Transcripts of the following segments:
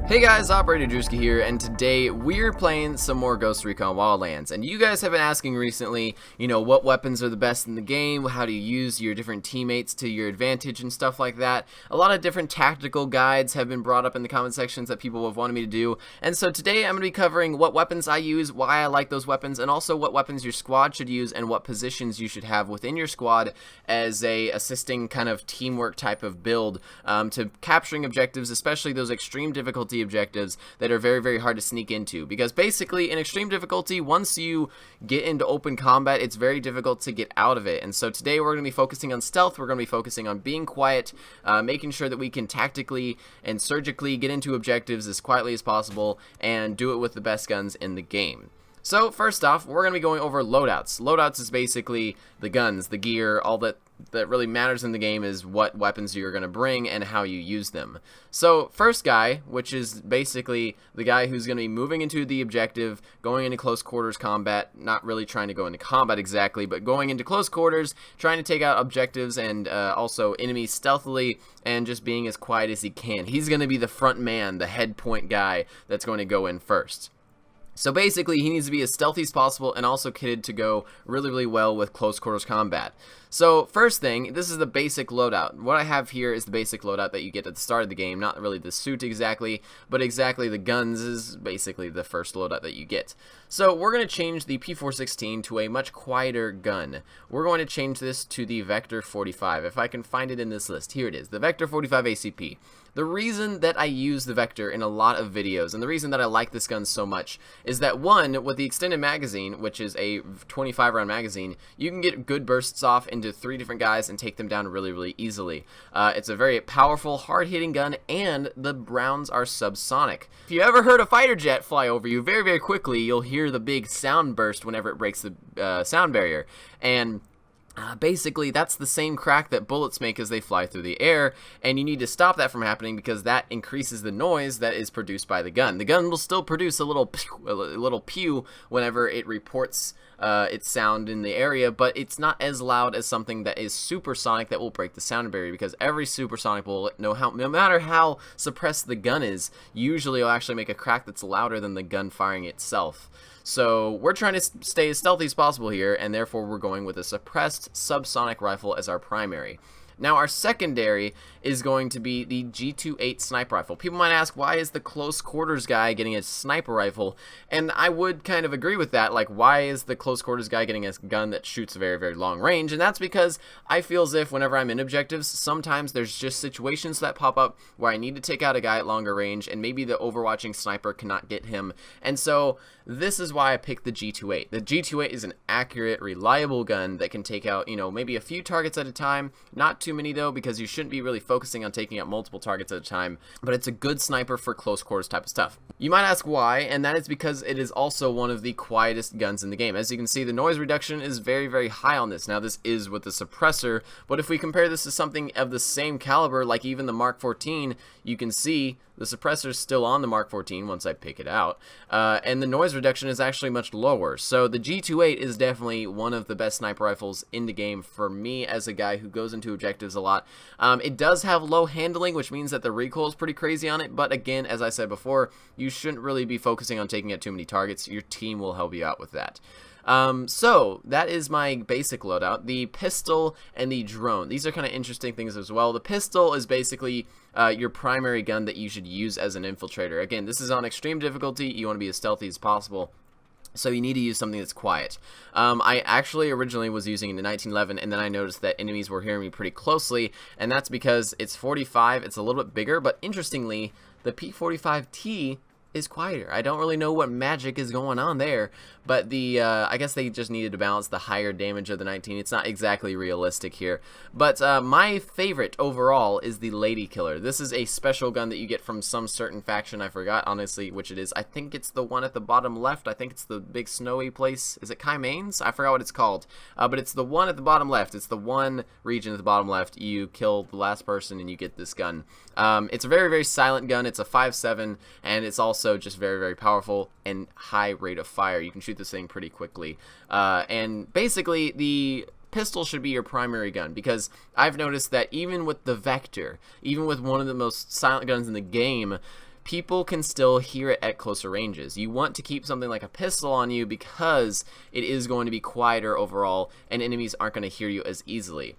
Hey guys, Operator Drewski here, and today we're playing some more Ghost Recon Wildlands. And you guys have been asking recently, what weapons are the best in the game, how do you use your different teammates to your advantage and stuff like that. A lot of different tactical guides have been brought up in the comment sections that people have wanted me to do. And so today I'm going to be covering what weapons I use, why I like those weapons, and also what weapons your squad should use and what positions you should have within your squad as a assisting kind of teamwork type of build to capturing objectives, especially those extreme difficulty objectives that are very, very hard to sneak into, because basically in extreme difficulty, once you get into open combat, it's very difficult to get out of it. And so today we're going to be focusing on stealth, we're going to be focusing on being quiet, making sure that we can tactically and surgically get into objectives as quietly as possible and do it with the best guns in the game. So first off, we're going to be going over loadouts. Loadouts is basically the guns, the gear, all that really matters in the game is what weapons you're going to bring and how you use them. So first guy, which is basically the guy who's going to be moving into the objective, going into close quarters combat, not really trying to go into combat exactly, but going into close quarters, trying to take out objectives and also enemies stealthily and just being as quiet as he can. He's going to be the front man, the head point guy that's going to go in first. So basically, he needs to be as stealthy as possible and also kitted to go really, really well with close quarters combat. So first thing, this is the basic loadout. What I have here is the basic loadout that you get at the start of the game, not really the suit exactly, but exactly the guns is basically the first loadout that you get. So we're going to change the P416 to a much quieter gun. We're going to change this to the Vector 45. If I can find it in this list, here it is, the Vector 45 ACP. The reason that I use the Vector in a lot of videos, and the reason that I like this gun so much, is that one, with the extended magazine, which is a 25 round magazine, you can get good bursts off into 3 different guys and take them down really, really easily. It's a very powerful, hard-hitting gun, and the rounds are subsonic. If you ever heard a fighter jet fly over you, very, very quickly, you'll hear the big sound burst whenever it breaks the sound barrier. And basically, that's the same crack that bullets make as they fly through the air, and you need to stop that from happening because that increases the noise that is produced by the gun. The gun will still produce a little pew whenever it reports its sound in the area, but it's not as loud as something that is supersonic that will break the sound barrier, because every supersonic bullet, no matter how suppressed the gun is, usually will actually make a crack that's louder than the gun firing itself. So we're trying to stay as stealthy as possible here, and therefore we're going with a suppressed subsonic rifle as our primary. Now our secondary is going to be the G28 Sniper Rifle. People might ask, why is the close quarters guy getting a sniper rifle? And I would kind of agree with that. Like, why is the close quarters guy getting a gun that shoots very, very long range? And that's because I feel as if whenever I'm in objectives, sometimes there's just situations that pop up where I need to take out a guy at longer range, and maybe the overwatching sniper cannot get him. And so this is why I picked the G28. The G28 is an accurate, reliable gun that can take out, maybe a few targets at a time. Not too many though, because you shouldn't be really focusing on taking out multiple targets at a time, but it's a good sniper for close quarters type of stuff. You might ask why, and that is because it is also one of the quietest guns in the game. As you can see, the noise reduction is very, very high on this. Now this is with the suppressor, but if we compare this to something of the same caliber, like even the Mark 14, you can see the suppressor is still on the Mark 14 once I pick it out, and the noise reduction is actually much lower. So the G28 is definitely one of the best sniper rifles in the game for me as a guy who goes into objectives a lot. It does have low handling, which means that the recoil is pretty crazy on it, but again, as I said before, you shouldn't really be focusing on taking out too many targets. Your team will help you out with that. So that is my basic loadout. The pistol and the drone, these are kind of interesting things as well. The pistol is basically your primary gun that you should use as an infiltrator. Again, this is on extreme difficulty. You want to be as stealthy as possible, so you need to use something that's quiet. I actually originally was using it in 1911, and then I noticed that enemies were hearing me pretty closely, and that's because it's 45, it's a little bit bigger, but interestingly, the P45T is quieter. I don't really know what magic is going on there, but I guess they just needed to balance the higher damage of the 19. It's not exactly realistic here, but my favorite overall is the Ladykiller. This is a special gun that you get from some certain faction. I forgot honestly which it is. I think it's the one at the bottom left. I think it's the big snowy place. Is it Kaimanes? I forgot what it's called, but it's the one at the bottom left. It's the one region at the bottom left. You kill the last person and you get this gun. It's a very, very silent gun. It's a 5.7, and it's also just very, very powerful and high rate of fire. You can shoot this thing pretty quickly, and basically the pistol should be your primary gun, because I've noticed that even with the Vector, even with one of the most silent guns in the game, people can still hear it at closer ranges. You want to keep something like a pistol on you because it is going to be quieter overall and enemies aren't going to hear you as easily.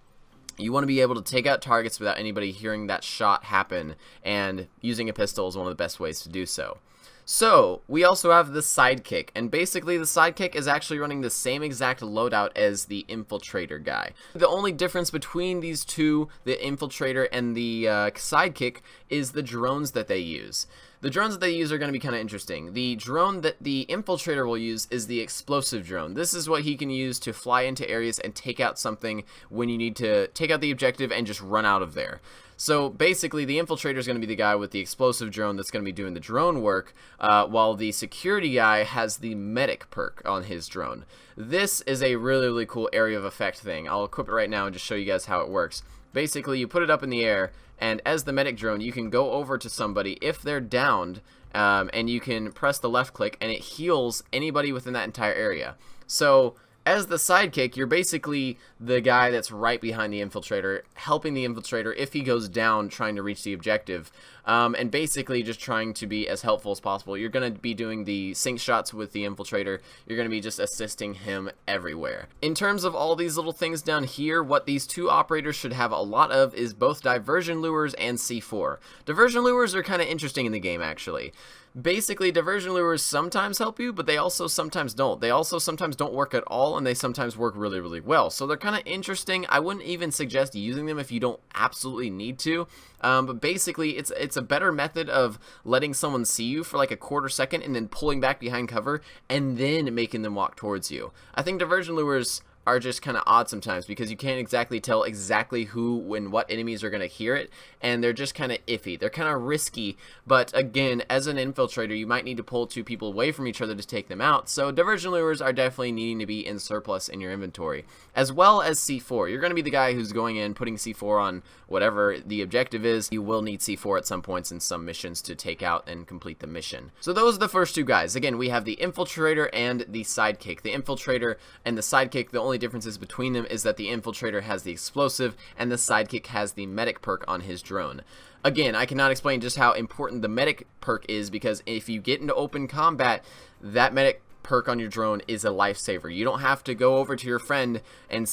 You want to be able to take out targets without anybody hearing that shot happen, and using a pistol is one of the best ways to do so. So, we also have the Sidekick, and basically the Sidekick is actually running the same exact loadout as the Infiltrator guy. The only difference between these two, the Infiltrator and the Sidekick, is the drones that they use. The drones that they use are going to be kind of interesting. The drone that the Infiltrator will use is the explosive drone. This is what he can use to fly into areas and take out something when you need to take out the objective and just run out of there. So basically the Infiltrator is going to be the guy with the explosive drone that's going to be doing the drone work, while the security guy has the medic perk on his drone. This is a really cool area of effect thing. I'll equip it right now and just show you guys how it works. Basically, you put it up in the air, and as the medic drone, you can go over to somebody if they're downed, and you can press the left click, and it heals anybody within that entire area. So, as the Sidekick, you're basically the guy that's right behind the Infiltrator, helping the Infiltrator if he goes down trying to reach the objective, and basically just trying to be as helpful as possible. You're going to be doing the sync shots with the Infiltrator. You're going to be just assisting him everywhere. In terms of all these little things down here, what these two operators should have a lot of is both Diversion Lures and C4. Diversion Lures are kind of interesting in the game, actually. Basically, Diversion Lures sometimes help you, but they also sometimes don't. They also sometimes don't work at all, and they sometimes work really well. So they're kind of interesting. I wouldn't even suggest using them if you don't absolutely need to. But basically, it's a better method of letting someone see you for like a quarter second and then pulling back behind cover and then making them walk towards you. I think Diversion Lures are just kind of odd sometimes because you can't exactly tell exactly who and what enemies are going to hear it, and they're just kind of iffy. They're kind of risky, but again, as an Infiltrator, you might need to pull two people away from each other to take them out, so Diversion Lures are definitely needing to be in surplus in your inventory, as well as C4. You're going to be the guy who's going in, putting C4 on whatever the objective is. You will need C4 at some points in some missions to take out and complete the mission. So those are the first two guys. Again, we have the Infiltrator and the Sidekick. The Infiltrator and the Sidekick, the only differences between them is that the Infiltrator has the explosive and the Sidekick has the medic perk on his drone. Again, I cannot explain just how important the medic perk is, because if you get into open combat, that medic perk on your drone is a lifesaver. You don't have to go over to your friend and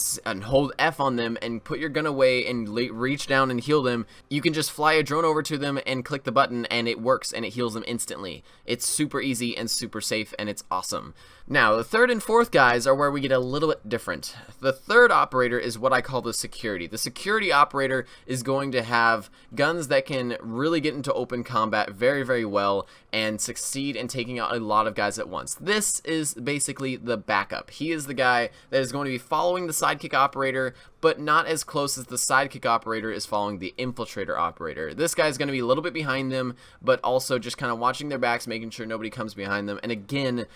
hold F on them and put your gun away and reach down and heal them. You can just fly a drone over to them and click the button, and it works and it heals them instantly. It's super easy and super safe, and it's awesome. Now, the third and fourth guys are where we get a little bit different. The third operator is what I call the security. The security operator is going to have guns that can really get into open combat very well and succeed in taking out a lot of guys at once. This is basically the backup. He is the guy that is going to be following the Sidekick operator, but not as close as the Sidekick operator is following the Infiltrator operator. This guy is going to be a little bit behind them, but also just kind of watching their backs, making sure nobody comes behind them. And again,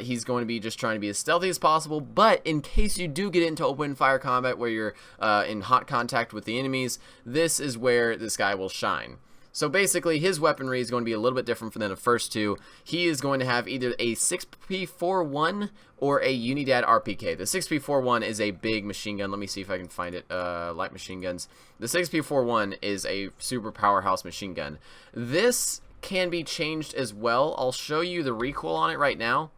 he's going to be just trying to be as stealthy as possible, but in case you do get into open fire combat where you're in hot contact with the enemies, this is where this guy will shine. So basically, his weaponry is going to be a little bit different than the first two. He is going to have either a 6P41 or a Unidad RPK. The 6P41 is a big machine gun. Let me see if I can find it. Light machine guns. The 6P41 is a super powerhouse machine gun. This can be changed as well. I'll show you the recoil on it right now.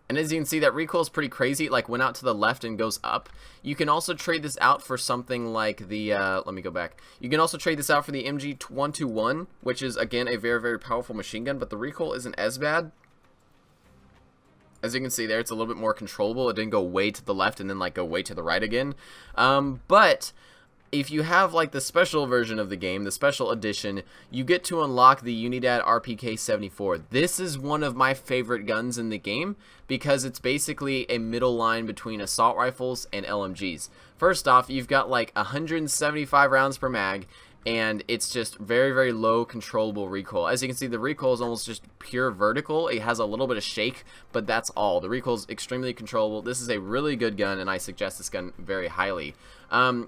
And as you can see, that recoil is pretty crazy. It like went out to the left and goes up. You can also trade this out for something like the, let me go back. You can also trade this out for the MG121, which is, again, a very powerful machine gun, but the recoil isn't as bad. As you can see there, it's a little bit more controllable. It didn't go way to the left and then like go way to the right again. But if you have like the special version of the game, the special edition, you get to unlock the Unidad RPK-74. This is one of my favorite guns in the game because it's basically a middle line between assault rifles and LMGs. First off, you've got like 175 rounds per mag, and it's just very low controllable recoil. As you can see, the recoil is almost just pure vertical. It has a little bit of shake, but that's all. The recoil is extremely controllable. This is a really good gun, and I suggest this gun very highly.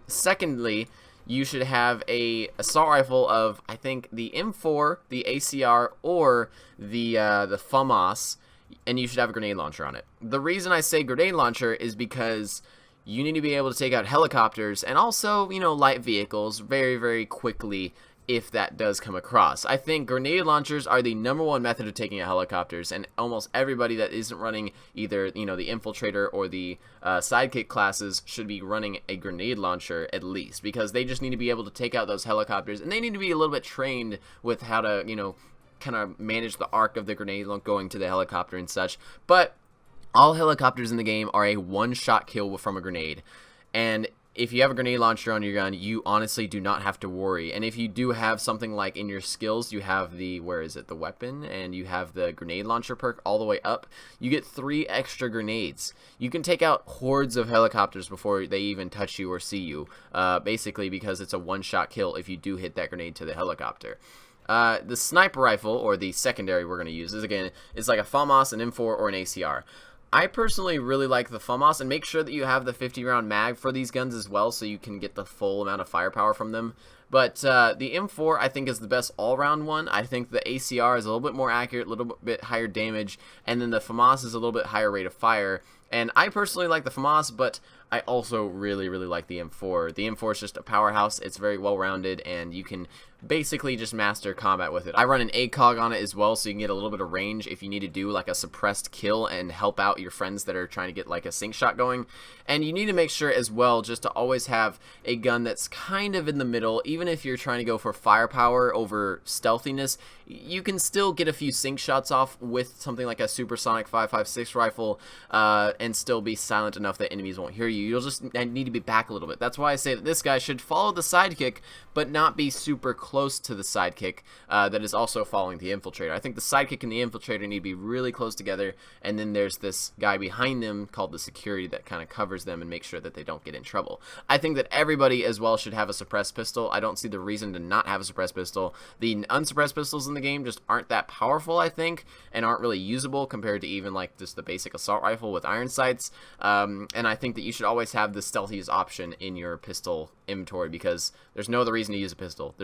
Secondly, you should have a assault rifle of, I think, the M4, the ACR, or the FAMAS, and you should have a grenade launcher on it. The reason I say grenade launcher is because you need to be able to take out helicopters and also, you know, light vehicles very quickly if that does come across. I think grenade launchers are the #1 method of taking out helicopters, and almost everybody that isn't running either, you know, the infiltrator or the sidekick classes should be running a grenade launcher at least, because they just need to be able to take out those helicopters, and they need to be a little bit trained with how to, you know, kind of manage the arc of the grenade going to the helicopter and such. But all helicopters in the game are a one-shot kill from a grenade, and if you have a grenade launcher on your gun, you honestly do not have to worry. And if you do have something like in your skills, you have the, where is it, the weapon, and you have the grenade launcher perk all the way up, you get 3 extra grenades. You can take out hordes of helicopters before they even touch you or see you, basically because it's a one-shot kill if you do hit that grenade to the helicopter. The sniper rifle, or the secondary we're going to use, is again, it's like a FAMAS, an M4, or an ACR. I personally really like the FAMAS, and make sure that you have the 50-round mag for these guns as well, so you can get the full amount of firepower from them. But the M4 I think is the best all-round one. I think the ACR is a little bit more accurate, a little bit higher damage, and then the FAMAS is a little bit higher rate of fire. And I personally like the FAMAS, but I also really like the M4. The M4 is just a powerhouse. It's very well-rounded, and you can basically just master combat with it. I run an ACOG on it as well, so you can get a little bit of range if you need to do like a suppressed kill and help out your friends that are trying to get like a sync shot going. And you need to make sure as well just to always have a gun that's kind of in the middle. Even if you're trying to go for firepower over stealthiness, you can still get a few sync shots off with something like a supersonic 5.56 rifle and still be silent enough that enemies won't hear you. You'll just need to be back a little bit. That's why I say that this guy should follow the sidekick, but not be super close to the sidekick that is also following the infiltrator. I think the sidekick and the infiltrator need to be really close together, and then there's this guy behind them called the security that kind of covers them and makes sure that they don't get in trouble. I think that everybody as well should have a suppressed pistol. I don't see the reason to not have a suppressed pistol. The unsuppressed pistols in the game just aren't that powerful, I think, and aren't really usable compared to even like just the basic assault rifle with iron sights. And I think that you should always have the stealthiest option in your pistol inventory, because there's no other reason to use a pistol.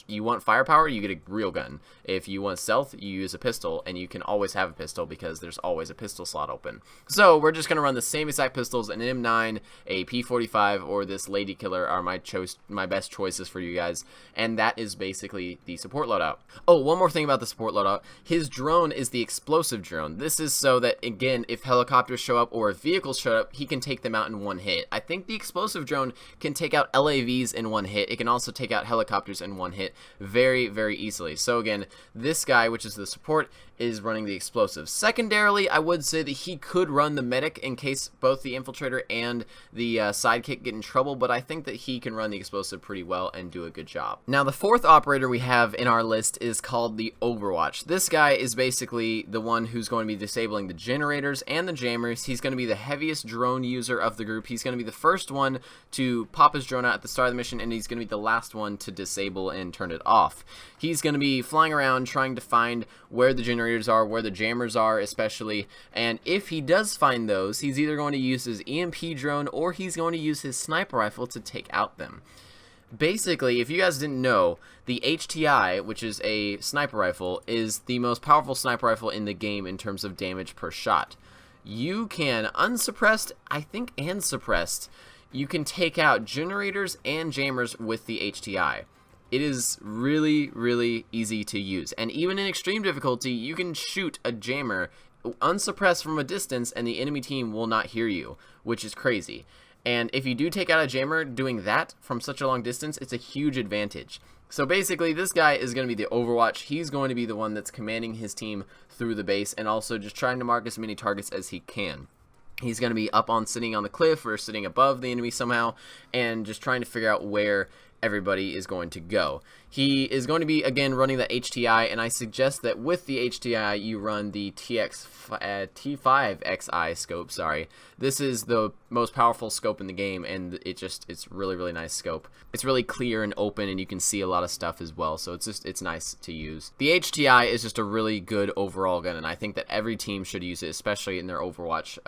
You want firepower, you get a real gun. If you want stealth, you use a pistol, and you can always have a pistol because there's always a pistol slot open. So we're just going to run the same exact pistols, an M9, a P45, or this Ladykiller are my best choices for you guys, and that is basically the support loadout. Oh, one more thing about the support loadout. His drone is the explosive drone. This is so that, again, if helicopters show up or if vehicles show up, he can take them out in one hit. I think the explosive drone can take out LAVs in one hit. It can also take out helicopters in one hit very easily. So again, this guy, which is the support, is running the explosive. Secondarily, I would say that he could run the medic in case both the infiltrator and the sidekick get in trouble, but I think that he can run the explosive pretty well and do a good job. Now, the fourth operator we have in our list is called the Overwatch. This guy is basically the one who's going to be disabling the generators and the jammers. He's going to be the heaviest drone user of the group. He's going to be the first one to pop his drone out at the start of the mission, and he's going to be the last one to disable and turn it off. He's going to be flying around trying to find where the generators are, where the jammers are especially, and if he does find those, he's either going to use his EMP drone or he's going to use his sniper rifle to take out them. Basically, if you guys didn't know, the HTI, which is a sniper rifle, is the most powerful sniper rifle in the game in terms of damage per shot. You can, unsuppressed, I think, and suppressed, you can take out generators and jammers with the HTI. It is really easy to use, and even in extreme difficulty, you can shoot a jammer unsuppressed from a distance and the enemy team will not hear you, which is crazy. And if you do take out a jammer doing that from such a long distance, it's a huge advantage. So basically, this guy is going to be the Overwatch. He's going to be the one that's commanding his team through the base and also just trying to mark as many targets as he can. He's going to be up on sitting on the cliff or sitting above the enemy somehow and just trying to figure out where everybody is going to go. He is going to be, again, running the HTI, and I suggest that with the HTI, you run the T5XI scope, sorry. This is the most powerful scope in the game, and it's really nice scope. It's really clear and open, and you can see a lot of stuff as well, so it's nice to use. The HTI is just a really good overall gun, and I think that every team should use it, especially in their Overwatch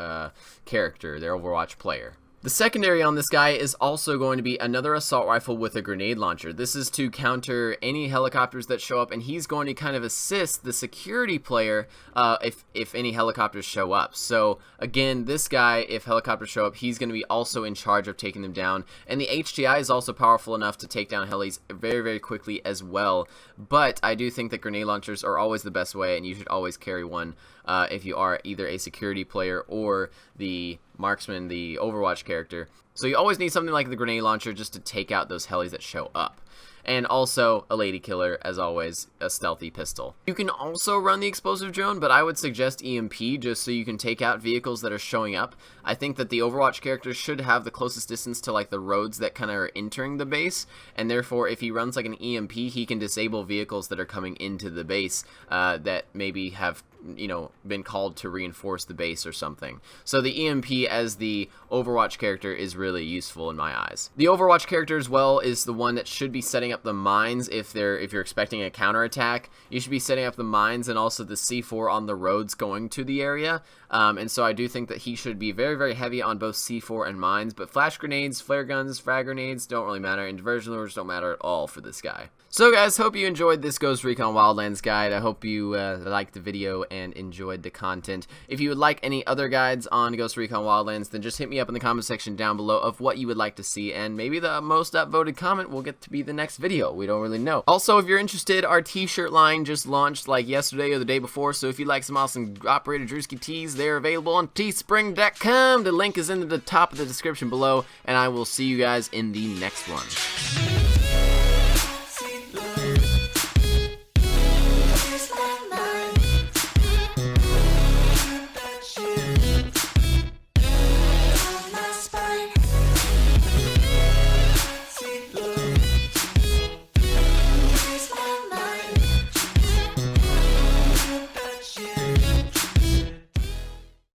character, their Overwatch player. The secondary on this guy is also going to be another assault rifle with a grenade launcher. This is to counter any helicopters that show up, and he's going to kind of assist the security player if any helicopters show up. So again, this guy, if helicopters show up, he's going to be also in charge of taking them down. And the HTI is also powerful enough to take down helis very, very quickly as well. But I do think that grenade launchers are always the best way, and you should always carry one if you are either a security player or the marksman, the Overwatch character. So you always need something like the grenade launcher just to take out those helis that show up. And also a Ladykiller, as always, a stealthy pistol. You can also run the explosive drone, but I would suggest EMP just so you can take out vehicles that are showing up. I think that the Overwatch character should have the closest distance to like the roads that kind of are entering the base, and therefore if he runs like an EMP, he can disable vehicles that are coming into the base that maybe have, you know, been called to reinforce the base or something. So the EMP as the Overwatch character is really useful in my eyes. The Overwatch character as well is the one that should be setting up the mines if you're expecting a counterattack. You should be setting up the mines and also the C4 on the roads going to the area. And so I do think that he should be very, very heavy on both C4 and mines, but flash grenades, flare guns, frag grenades don't really matter, and diversion lures don't matter at all for this guy. So guys, hope you enjoyed this Ghost Recon Wildlands guide. I hope you liked the video and enjoyed the content. If you would like any other guides on Ghost Recon Wildlands, then just hit me up in the comment section down below of what you would like to see, and maybe the most upvoted comment will get to be the next video. We don't really know. Also, if you're interested, our t-shirt line just launched like yesterday or the day before, so if you'd like some awesome Operator Drewski tees, they're available on teespring.com. The link is in the top of the description below, and I will see you guys in the next one.